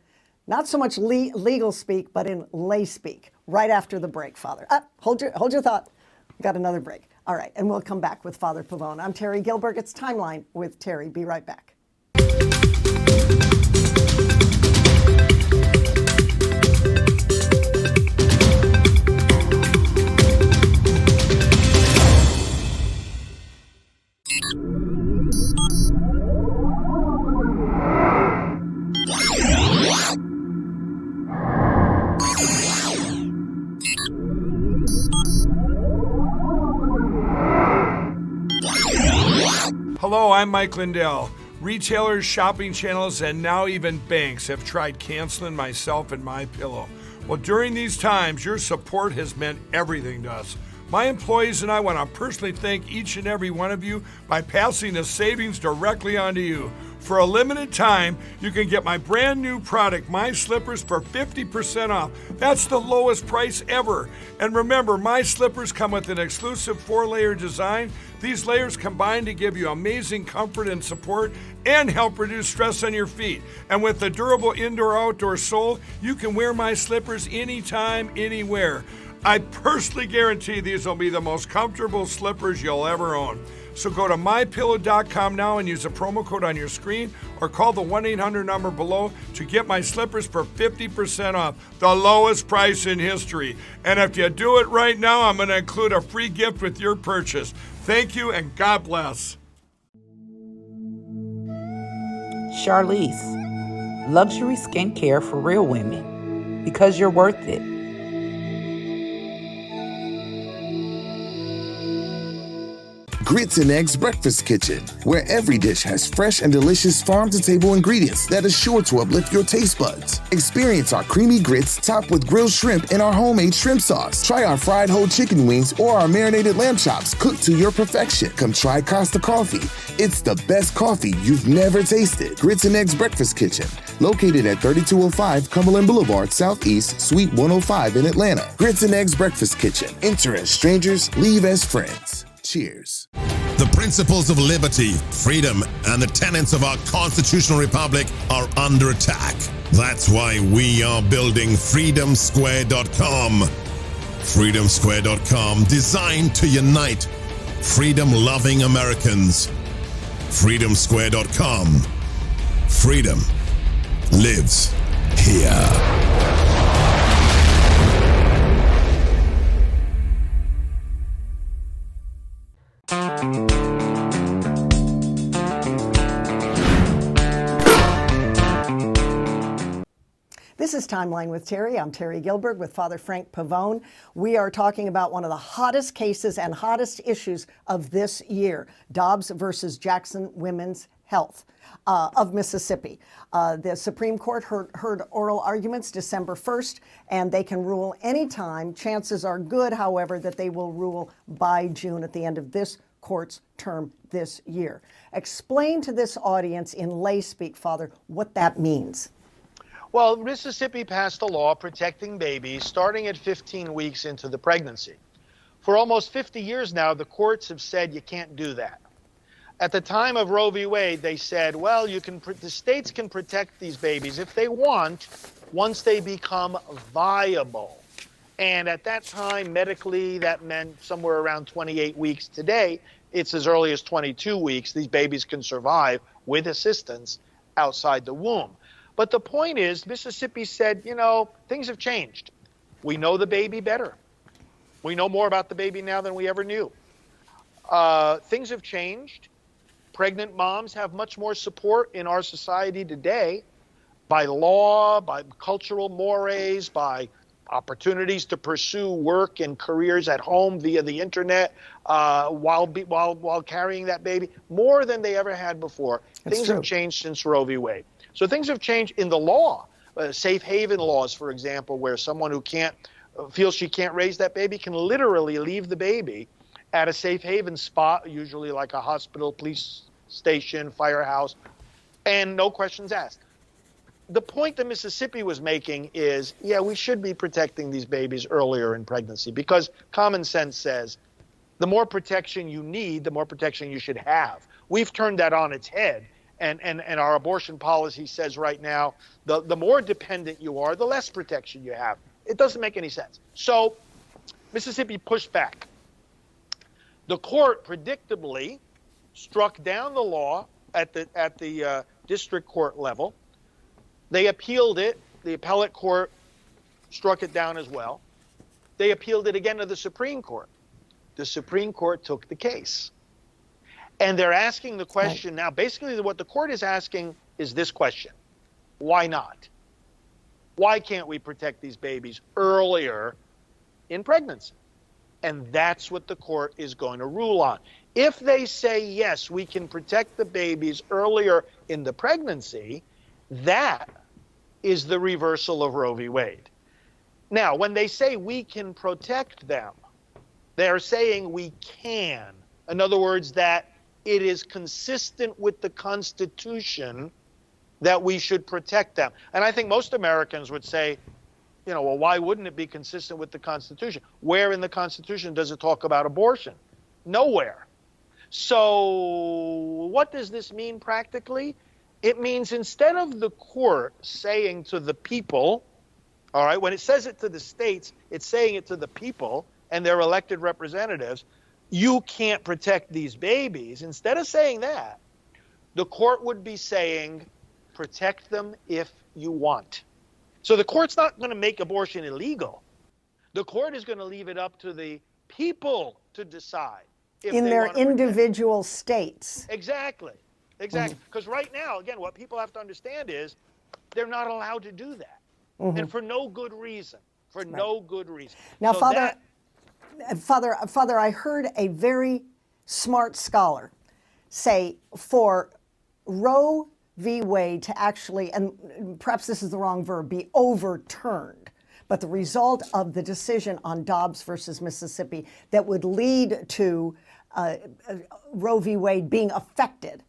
not so much legal speak, but in lay speak, right after the break, Father. Hold your thought. We've got another break. All right, and we'll come back with Father Pavone. I'm Terry Gilbert. It's Timeline with Terry. Be right back. Hello, I'm Mike Lindell. Retailers, shopping channels, and now even banks have tried canceling myself and MyPillow. Well, during these times, your support has meant everything to us. My employees and I want to personally thank each and every one of you by passing the savings directly on to you. For a limited time, you can get my brand new product, My Slippers, for 50% off. That's the lowest price ever. And remember, My Slippers come with an exclusive 4-layer design. These layers combine to give you amazing comfort and support and help reduce stress on your feet. And with the durable indoor-outdoor sole, you can wear My Slippers anytime, anywhere. I personally guarantee these will be the most comfortable slippers you'll ever own. So go to MyPillow.com now and use the promo code on your screen or call the 1-800 number below to get My Slippers for 50% off, the lowest price in history. And if you do it right now, I'm going to include a free gift with your purchase. Thank you and God bless. Charlize, luxury skincare for real women, because you're worth it. Grits and Eggs Breakfast Kitchen, where every dish has fresh and delicious farm-to-table ingredients that are sure to uplift your taste buds. Experience our creamy grits topped with grilled shrimp in our homemade shrimp sauce. Try our fried whole chicken wings or our marinated lamb chops cooked to your perfection. Come try Costa Coffee. It's the best coffee you've never tasted. Grits and Eggs Breakfast Kitchen, located at 3205 Cumberland Boulevard, Southeast, Suite 105 in Atlanta. Grits and Eggs Breakfast Kitchen. Enter as strangers, leave as friends. Cheers. The principles of liberty, freedom, and the tenets of our constitutional republic are under attack. That's why we are building freedomsquare.com. Freedomsquare.com, designed to unite freedom-loving Americans. Freedomsquare.com. Freedom lives here. This is Timeline with Terry. I'm Terry Gilbert with Father Frank Pavone. We are talking about one of the hottest cases and hottest issues of this year, Dobbs versus Jackson Women's Health of Mississippi. The Supreme Court heard oral arguments December 1st, and they can rule anytime. Chances are good, however, that they will rule by June at the end of this court's term this year. Explain to this audience in lay speak, Father, what that means. Well, Mississippi passed a law protecting babies starting at 15 weeks into the pregnancy. For almost 50 years now, the courts have said you can't do that. At the time of Roe v. Wade, they said, well, the states can protect these babies if they want, once they become viable. And at that time, medically, that meant somewhere around 28 weeks. Today, it's as early as 22 weeks. These babies can survive with assistance outside the womb. But the point is, Mississippi said, things have changed. We know the baby better. We know more about the baby now than we ever knew. Things have changed. Pregnant moms have much more support in our society today by law, by cultural mores, by opportunities to pursue work and careers at home via the internet while carrying that baby, more than they ever had before. Things have changed since Roe v. Wade. So things have changed in the law. Safe haven laws, for example, where someone who feels she can't raise that baby can literally leave the baby at a safe haven spot, usually like a hospital, police station, firehouse, and no questions asked. The point that Mississippi was making is, yeah, we should be protecting these babies earlier in pregnancy, because common sense says the more protection you need, the more protection you should have. We've turned that on its head, and our abortion policy says right now, the more dependent you are, the less protection you have. It doesn't make any sense. So Mississippi pushed back. The court predictably struck down the law at the district court level. They appealed it. The appellate court struck it down as well. They appealed it again to the Supreme Court. The Supreme Court took the case. And they're asking the question now, basically what the court is asking is this question: why not? Why can't we protect these babies earlier in pregnancy? And that's what the court is going to rule on. If they say, yes, we can protect the babies earlier in the pregnancy, that is the reversal of Roe v. Wade. Now, when they say we can protect them, they're saying we can. In other words, that it is consistent with the Constitution that we should protect them. And I think most Americans would say, well, why wouldn't it be consistent with the Constitution? Where in the Constitution does it talk about abortion? Nowhere. So what does this mean practically? It means instead of the court saying to the people, all right, when it says it to the states, it's saying it to the people and their elected representatives, you can't protect these babies. Instead of saying that, the court would be saying, protect them if you want. So the court's not going to make abortion illegal. The court is going to leave it up to the people to decide if in they their want to protect individual states. Exactly. Because right now, again, what people have to understand is they're not allowed to do that. And for no good reason. No good reason. Now, So Father, I heard a very smart scholar say for Roe v. Wade to actually, and perhaps this is the wrong verb, be overturned, but the result of the decision on Dobbs versus Mississippi that would lead to Roe v. Wade being affected,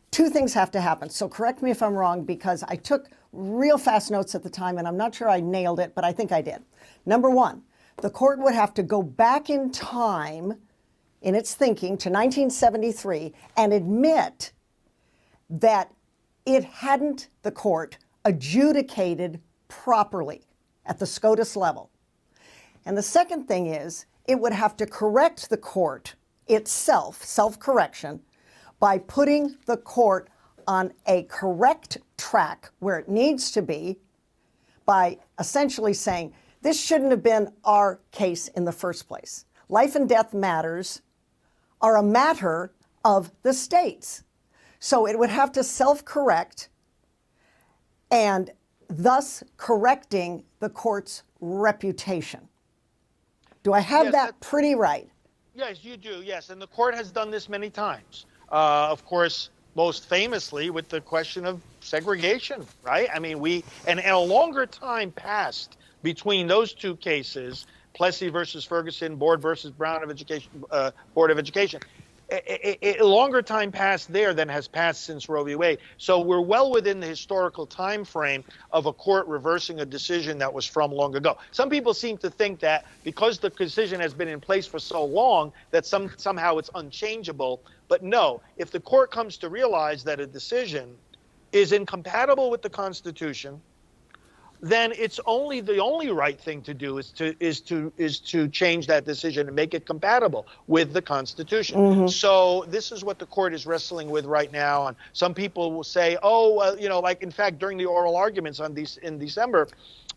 two things have to happen. So correct me if I'm wrong, because I took real fast notes at the time and I'm not sure I nailed it, but I think I did. Number one, the court would have to go back in time in its thinking to 1973 and admit that it hadn't, the court, adjudicated properly at the SCOTUS level. And the second thing is, it would have to correct the court itself, self-correction, by putting the court on a correct track where it needs to be, by essentially saying, this shouldn't have been our case in the first place. Life and death matters are a matter of the states. So it would have to self-correct, and thus correcting the court's reputation. Do I have that pretty right? Yes, you do, yes. And the court has done this many times. Of course, most famously with the question of segregation, right? I mean, and a longer time passed between those two cases, Plessy versus Ferguson, Board versus Brown of Education, Board of Education. A longer time passed there than has passed since Roe v. Wade. So we're well within the historical time frame of a court reversing a decision that was from long ago. Some people seem to think that because the decision has been in place for so long that somehow it's unchangeable. But no, if the court comes to realize that a decision is incompatible with the Constitution, then it's the only right thing to do is to change that decision and make it compatible with the Constitution. So this is what the court is wrestling with right now. And some people will say, like in fact during the oral arguments in December,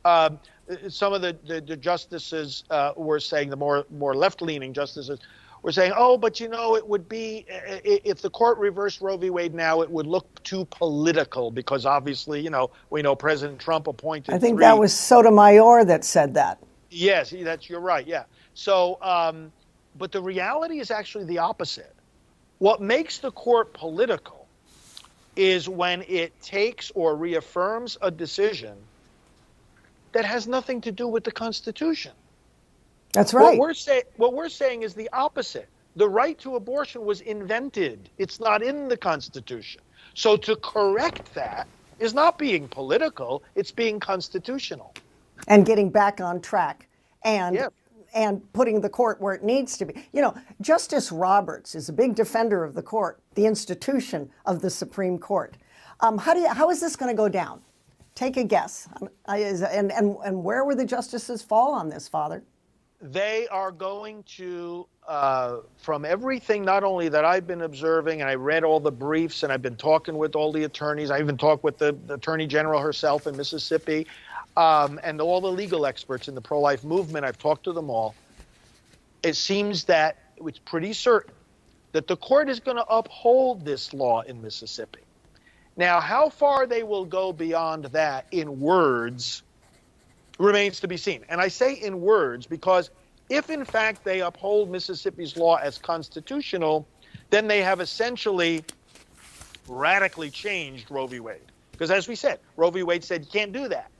some of the justices were saying, the more left-leaning justices were saying, but it would be, if the court reversed Roe v. Wade now, it would look too political because obviously, we know President Trump appointed I think that was Sotomayor that said that. Yes, you're right. Yeah. So, but the reality is actually the opposite. What makes the court political is when it takes or reaffirms a decision that has nothing to do with the Constitution. That's right. What we're saying is the opposite. The right to abortion was invented. It's not in the Constitution. So to correct that is not being political, it's being constitutional. And getting back on track and Yeah. and putting the court where it needs to be. You know, Justice Roberts is a big defender of the court, the institution of the Supreme Court. How is this going to go down? Take a guess. And where will the justices fall on this, Father? They are going to, from everything not only that I've been observing, and I read all the briefs, and I've been talking with all the attorneys. I even talked with the Attorney General herself in Mississippi, and all the legal experts in the pro-life movement. I've talked to them all. It seems that it's pretty certain that the court is going to uphold this law in Mississippi. Now, how far they will go beyond that in words remains to be seen. And I say in words because if, in fact, they uphold Mississippi's law as constitutional, then they have essentially radically changed Roe v. Wade. Because as we said, Roe v. Wade said you can't do that.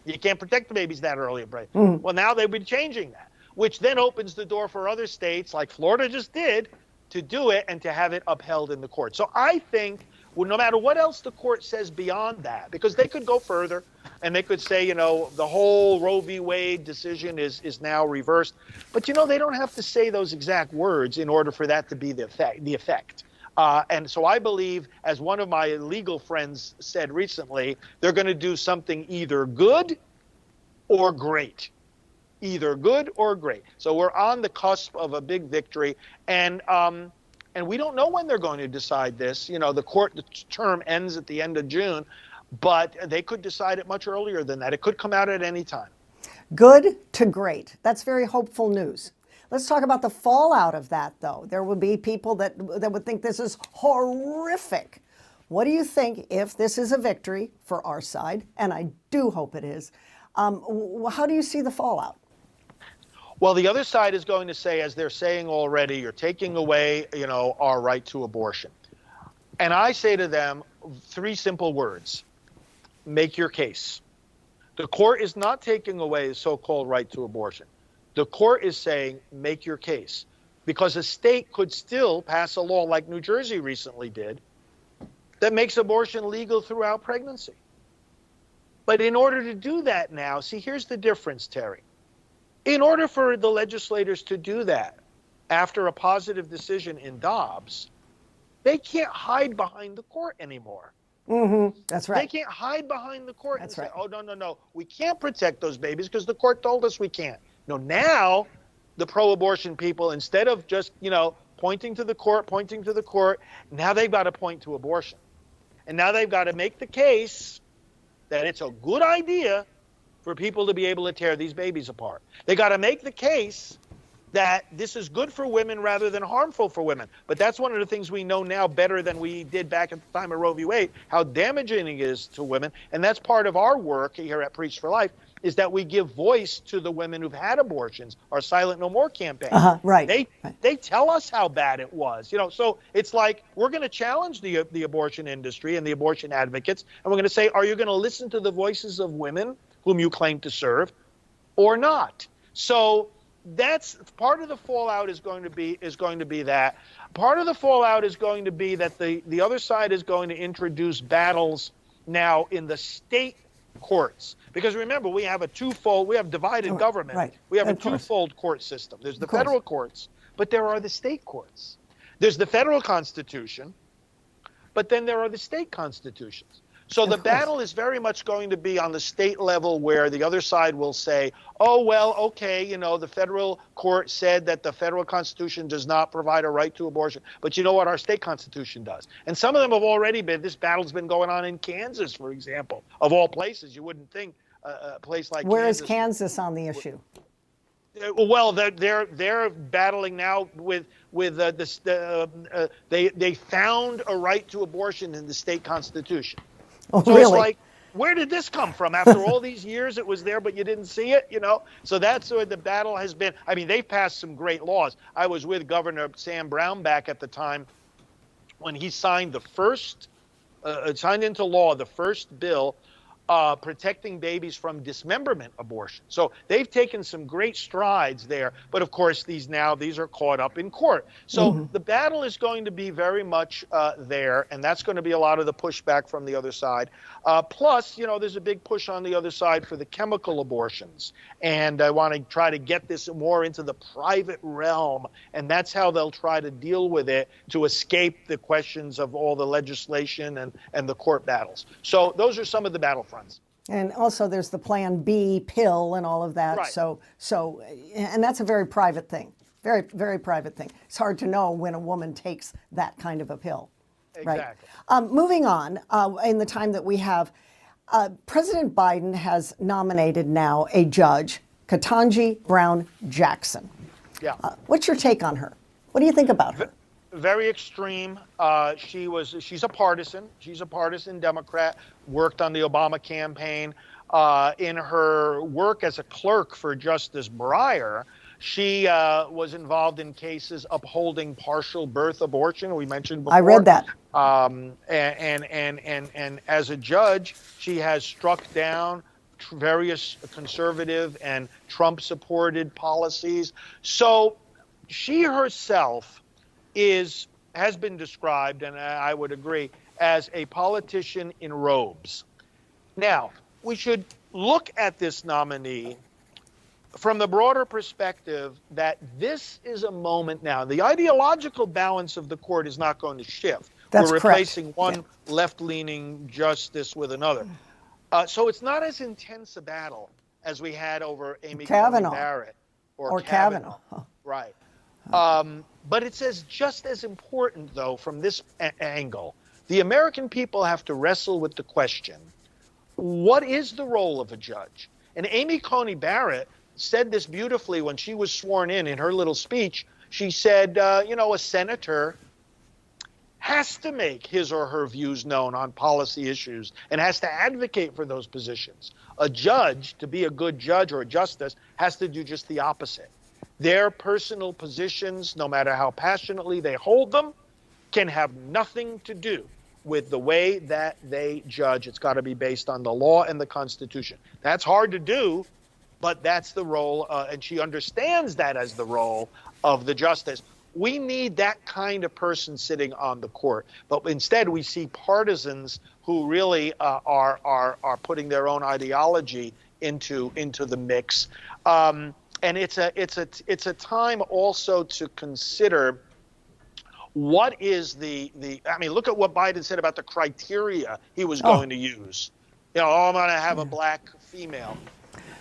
You can't protect the babies that early. Well, now they've been changing that, which then opens the door for other states like Florida just did to do it and to have it upheld in the court. So I think no matter what else the court says beyond that, because they could go further and they could say, the whole Roe v. Wade decision is now reversed. But, they don't have to say those exact words in order for that to be the effect. And so I believe, as one of my legal friends said recently, they're going to do something either good or great. Either good or great. So we're on the cusp of a big victory. And we don't know when they're going to decide this. The term ends at the end of June, but they could decide it much earlier than that. It could come out at any time. Good to great. That's very hopeful news. Let's talk about the fallout of that, though. There will be people that would think this is horrific. What do you think if this is a victory for our side? And I do hope it is. How do you see the fallout? Well, the other side is going to say, as they're saying already, you're taking away, our right to abortion. And I say to them 3 simple words: make your case. The court is not taking away the so-called right to abortion. The court is saying, make your case. Because a state could still pass a law like New Jersey recently did that makes abortion legal throughout pregnancy. But in order to do that now, see, here's the difference, Terry. In order for the legislators to do that after a positive decision in Dobbs, they can't hide behind the court anymore. That's right. They can't hide behind the court That's and right. say, oh, no, we can't protect those babies because the court told us we can't. No, now the pro-abortion people, instead of just, pointing to the court, now they've got to point to abortion. And now they've got to make the case that it's a good idea for people to be able to tear these babies apart. They got to make the case that this is good for women rather than harmful for women. But that's one of the things we know now better than we did back at the time of Roe v. Wade, how damaging it is to women. And that's part of our work here at Preach for Life, is that we give voice to the women who've had abortions, our Silent No More campaign. Right. They tell us how bad it was. So it's like we're going to challenge the abortion industry and the abortion advocates, and we're going to say, are you going to listen to the voices of women whom you claim to serve or not? So that's part of the fallout is going to be that. Part of the fallout is going to be that the other side is going to introduce battles now in the state courts. Because remember, we have divided government. Right. We have a twofold court system. There's the federal courts, but there are the state courts. There's the federal constitution, but then there are the state constitutions. So the battle is very much going to be on the state level, where the other side will say, oh, well, okay, the federal court said that the federal constitution does not provide a right to abortion. But you know what? Our state constitution does. And some of them have already this battle's been going on in Kansas, for example, of all places. You wouldn't think a place like Kansas. Where is Kansas on the issue? Well, they're battling now with they found a right to abortion in the state constitution. Oh, So really? where did this come from? After all these years, it was there, but you didn't see it, you know? So that's where the battle has been. I mean, they've passed some great laws. I was with Governor Sam Brownback at the time when he signed the first, signed into law the first bill protecting babies from dismemberment abortion. So they've taken some great strides there. But of course, these are caught up in court. So the battle is going to be very much there, and that's going to be a lot of the pushback from the other side. Plus, you know, there's a big push on the other side for the chemical abortions. And I want to try to get this more into the private realm. And that's how they'll try to deal with it to escape the questions of all the legislation and the court battles. So those are some of the battlefronts. And also there's the Plan B pill and all of that. Right. So, and that's a very private thing, very, very private thing. It's hard to know when a woman takes that kind of a pill. Exactly. Right. Moving on, in the time that we have, President Biden has nominated now a judge, Ketanji Brown Jackson. Yeah. What's your take on her? What do you think about her? Very extreme. She's a partisan. She's a partisan Democrat, worked on the Obama campaign. In her work as a clerk for Justice Breyer, she was involved in cases upholding partial birth abortion. We mentioned before. I read that. And as a judge, she has struck down various conservative and Trump-supported policies. So she herself has been described, and I would agree, as a politician in robes. Now, we should look at this nominee from the broader perspective that this is a moment now. The ideological balance of the court is not going to shift. That's We're replacing correct. one left-leaning justice with another. So it's not as intense a battle as we had over Amy Coney Barrett or Kavanaugh. Right. But it says just as important, though, from this angle, the American people have to wrestle with the question, what is the role of a judge? And Amy Coney Barrett said this beautifully when she was sworn in her little speech. She said, you know, a senator has to make his or her views known on policy issues and has to advocate for those positions. A judge, to be a good judge or a justice, has to do just the opposite. Their personal positions, no matter how passionately they hold them, can have nothing to do with the way that they judge. It's got to be based on the law and the Constitution. That's hard to do, but that's the role, and she understands that as the role of the justice. We need that kind of person sitting on the court, but instead we see partisans who really are putting their own ideology into the mix. And it's a time also to consider what is the I mean, look at what Biden said about the criteria he was going to use. You know, I'm going to have a black female.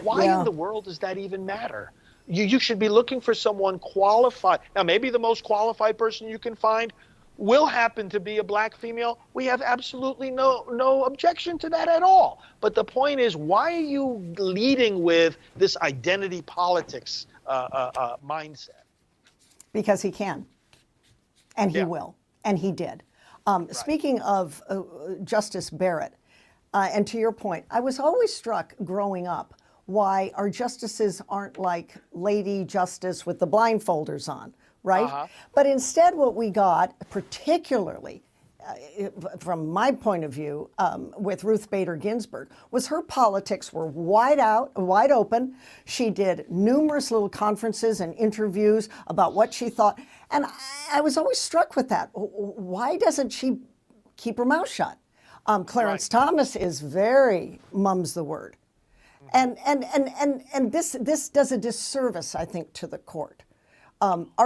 Why in the world does that even matter? You should be looking for someone qualified. Now, maybe the most qualified person you can find will happen to be a black female. We have absolutely no objection to that at all. But the point is, why are you leading with this identity politics mindset? Because he can, and he will, and he did. Speaking of Justice Barrett, and to your point, I was always struck growing up why our justices aren't like Lady Justice with the blindfolders on, right? But instead what we got, particularly from my point of view, with Ruth Bader Ginsburg, was her politics were wide open. She did numerous little conferences and interviews about what she thought. And I was always struck with that. Why doesn't she keep her mouth shut? Clarence Thomas is very mum's the word. And this does a disservice, I think, to the court.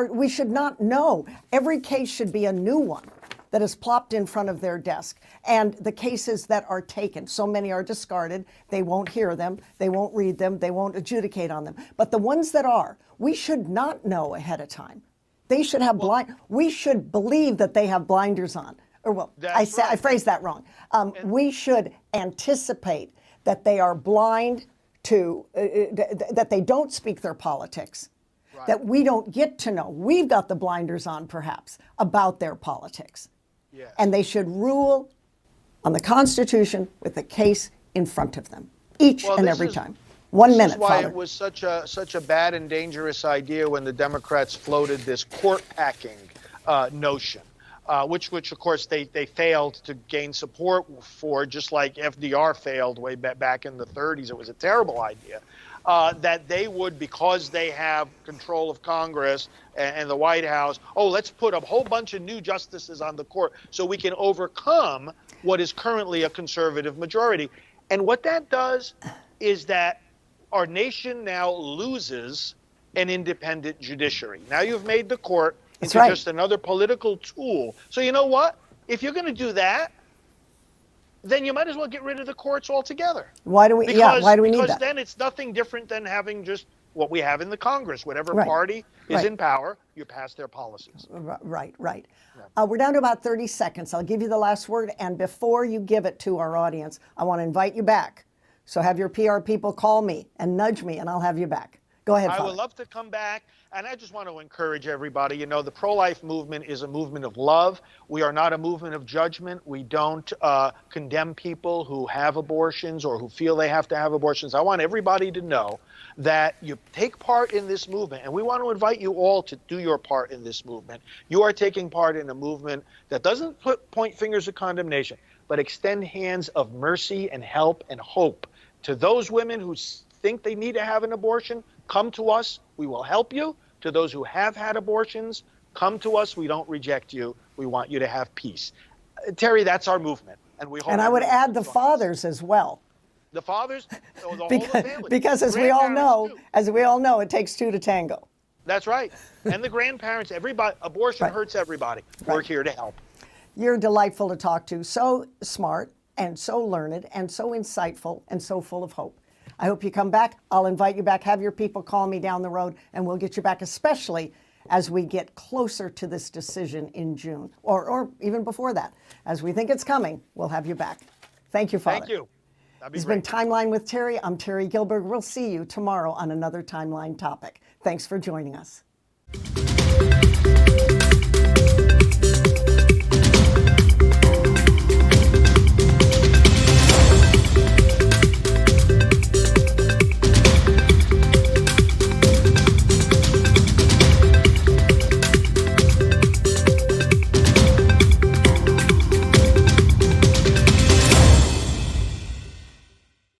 We should not know. Every case should be a new one that is plopped in front of their desk. And the cases that are taken, so many are discarded. They won't hear them. They won't read them. They won't adjudicate on them. But the ones that are, we should not know ahead of time. They should have we should believe that they have blinders on. Or I phrased that wrong. We should anticipate that they are blind to, that they don't speak their politics, that we don't get to know. We've got the blinders on, perhaps, about their politics. And they should rule on the Constitution with the case in front of them, each Well, and this every is- time. 1 This minute, is why Father. it was such a bad and dangerous idea when the Democrats floated this court packing notion, which of course they failed to gain support for, just like FDR failed way back in the 30s. It was a terrible idea. That they would, because they have control of Congress and the White House, let's put a whole bunch of new justices on the court so we can overcome what is currently a conservative majority. And what that does is that our nation now loses an independent judiciary. Now you've made the court into just another political tool. So you know what? If you're going to do that, then you might as well get rid of the courts altogether. Why do we need that? Because then it's nothing different than having just what we have in the Congress. Whatever party is in power, you pass their policies. Right. We're down to about 30 seconds. I'll give you the last word. And before you give it to our audience, I want to invite you back. So have your PR people call me and nudge me, and I'll have you back. Go ahead, Father. I would love to come back. And I just want to encourage everybody, the pro-life movement is a movement of love. We are not a movement of judgment. We don't condemn people who have abortions or who feel they have to have abortions. I want everybody to know that you take part in this movement, and we want to invite you all to do your part in this movement. You are taking part in a movement that doesn't point fingers of condemnation, but extend hands of mercy and help and hope to those women who think they need to have an abortion. Come to us. We will help you. To those who have had abortions, come to us. We don't reject you. We want you to have peace. Terry, that's our movement. And we hope. And I would add the fathers as well. The fathers, the whole family. Because as we all know, it takes two to tango. That's right. And the grandparents, everybody, abortion hurts everybody. We're here to help. You're delightful to talk to. So smart and so learned and so insightful and so full of hope. I hope you come back. I'll invite you back. Have your people call me down the road, and we'll get you back, especially as we get closer to this decision in June, or even before that. As we think it's coming, we'll have you back. Thank you, Father. Thank you. It's been Timeline with Terry. I'm Terry Gilberg. We'll see you tomorrow on another Timeline topic. Thanks for joining us.